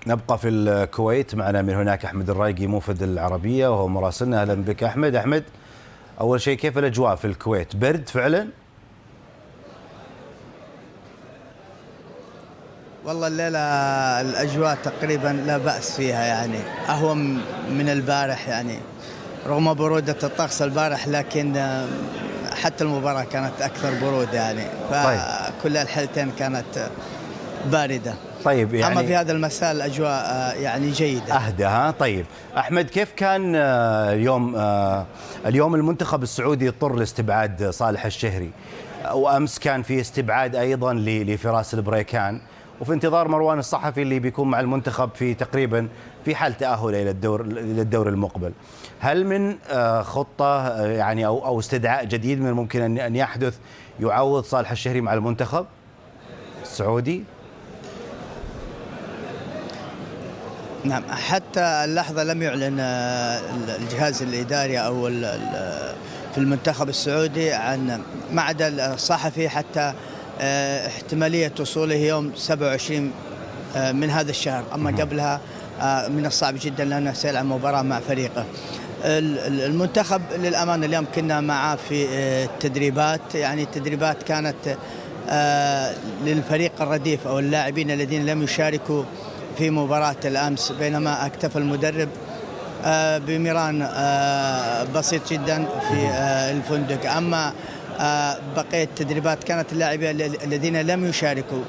نبقى في الكويت، معنا من هناك أحمد الرايقي موفد العربية وهو مراسلنا. أهلا بك أحمد. أحمد، أول شيء كيف الأجواء في الكويت؟ برد فعلا؟ والله الليلة الأجواء تقريبا لا بأس فيها، يعني أهون من البارح، يعني رغم برودة الطقس البارح، لكن حتى المباراة كانت أكثر برودة، يعني طيب. فكل الحالتين كانت باردة. طيب، يعني أما في هذا المساء الأجواء يعني جيدة، أهدى. ها طيب أحمد، كيف كان اليوم المنتخب السعودي اضطر لاستبعاد صالح الشهري، وأمس كان في استبعاد أيضا لفراس البريكان، وفي انتظار مروان الصحفي اللي بيكون مع المنتخب في تقريبا في حال تأهله إلى الدور المقبل. هل من خطة يعني أو استدعاء جديد من الممكن أن يحدث يعوض صالح الشهري مع المنتخب السعودي؟ نعم. حتى اللحظة لم يعلن الجهاز الإداري أو في المنتخب السعودي عن معدل الصحفي حتى احتمالية وصوله يوم 27 من هذا الشهر. أما قبلها من الصعب جدا لأنه سيلعب مباراة مع فريقه. المنتخب للأمانة اليوم كنا معه في التدريبات، يعني التدريبات كانت للفريق الرديف أو اللاعبين الذين لم يشاركوا في مباراة الأمس، بينما اكتفى المدرب بمران بسيط جدا في الفندق. أما بقية التدريبات كانت اللاعبين الذين لم يشاركوا.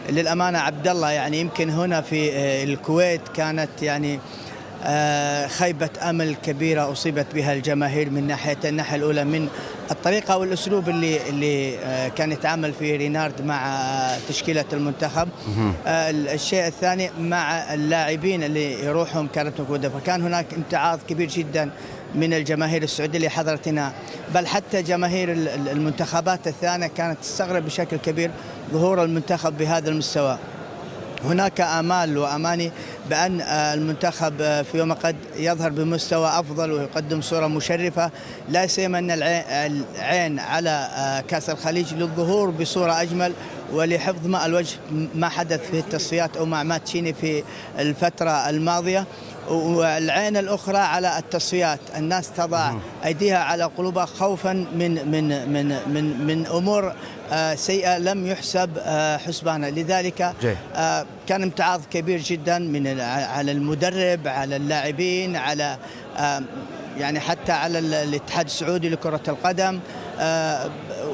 للأمانة عبد الله، يعني يمكن هنا في الكويت كانت يعني خيبة أمل كبيرة أصيبت بها الجماهير من ناحية الناحية الأولى من الطريقة والأسلوب اللي كان يتعامل فيه رينارد مع تشكيلة المنتخب. الشيء الثاني مع اللاعبين اللي يروحهم كانت موجودة، فكان هناك امتعاض كبير جدا من الجماهير السعودية اللي حضرت هنا، بل حتى جماهير المنتخبات الثانية كانت تستغرب بشكل كبير ظهور المنتخب بهذا المستوى. هناك آمال وأماني بأن المنتخب في يوم قد يظهر بمستوى أفضل ويقدم صورة مشرفة، لا سيما أن العين على كأس الخليج للظهور بصورة أجمل ولحفظ ماء الوجه ما حدث في التصفيات أو مع ماتشيني في الفترة الماضية، والعين الأخرى على التصفيات. الناس تضع أيديها على قلوبها خوفا من أمور سيئة لم يحسب حسبانها. لذلك كان امتعاض كبير جدا على المدرب، على اللاعبين، على يعني حتى على الاتحاد السعودي لكرة القدم.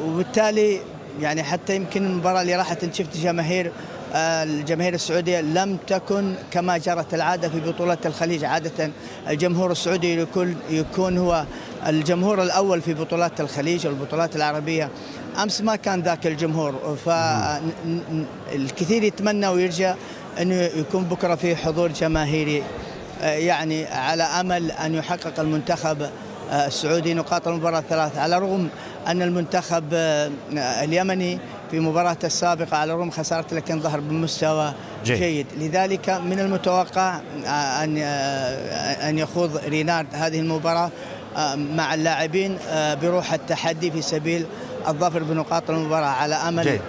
وبالتالي يعني حتى يمكن المباراة اللي راحت شفت الجماهير السعودية لم تكن كما جرت العادة في بطولات الخليج. عادة الجمهور السعودي يكون هو الجمهور الأول في بطولات الخليج والبطولات العربية. أمس ما كان ذاك الجمهور، فالكثير يتمنى ويرجى أنه يكون بكرة في حضور جماهيري، يعني على أمل أن يحقق المنتخب السعودي نقاط المباراة 3، على الرغم أن المنتخب اليمني في مباراة السابقة على الرغم خسارته لكن ظهر بمستوى جيد. لذلك من المتوقع أن يخوض رينارد هذه المباراة مع اللاعبين بروح التحدي في سبيل الظفر بنقاط المباراة، على أمل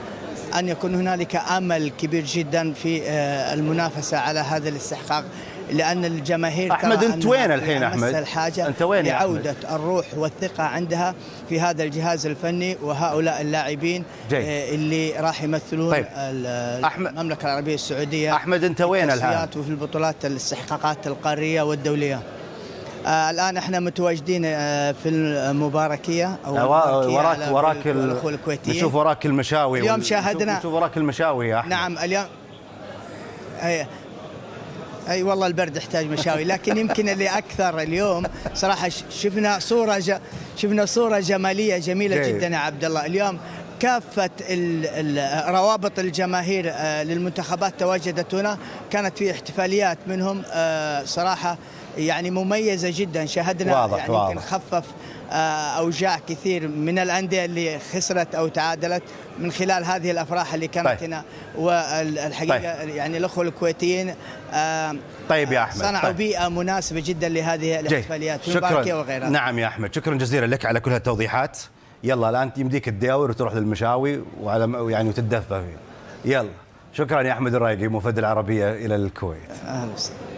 أن يكون هنالك أمل كبير جدا في المنافسة على هذا الاستحقاق، لأن الجماهير أحمد أنت وين الحين؟ أحمد الحاجة أنت وين لعودة الروح والثقة عندها في هذا الجهاز الفني وهؤلاء اللاعبين اللي راح يمثلون المملكة العربية السعودية. أحمد أنت وين الآن؟ وفي البطولات الاستحقاقات القارية والدولية. الآن احنا متواجدين في المباركية أو وراك الكويتيين. نشوف وراك المشاوي اليوم شاهدنا. نشوف وراك المشاوي يا أحمد. نعم اليوم أي والله البرد يحتاج مشاوي، لكن يمكن اللي أكثر اليوم صراحة شفنا صورة جمالية جميلة جدا يا عبد الله. اليوم كافة روابط الجماهير للمنتخبات تواجدت هنا، كانت في احتفاليات منهم صراحة يعني مميزة جدا. شاهدنا واضح. يمكن خفف أوجاع كثير من الأندية اللي خسرت أو تعادلت من خلال هذه الأفراح اللي كانت هنا. والحقيقة يعني الأخوة الكويتيين طيب يا أحمد صنعوا بيئة مناسبة جدا لهذه الاحتفاليات في المباركة وغيرها. نعم يا أحمد، شكرا جزيلا لك على كل هالتوضيحات. يلا الآن يمديك تداور وتروح للمشاوي وعلى يعني وتتدفى فيه. يلا شكرا يا أحمد الرايقي، مفد العربية إلى الكويت. اهلا وسهلا.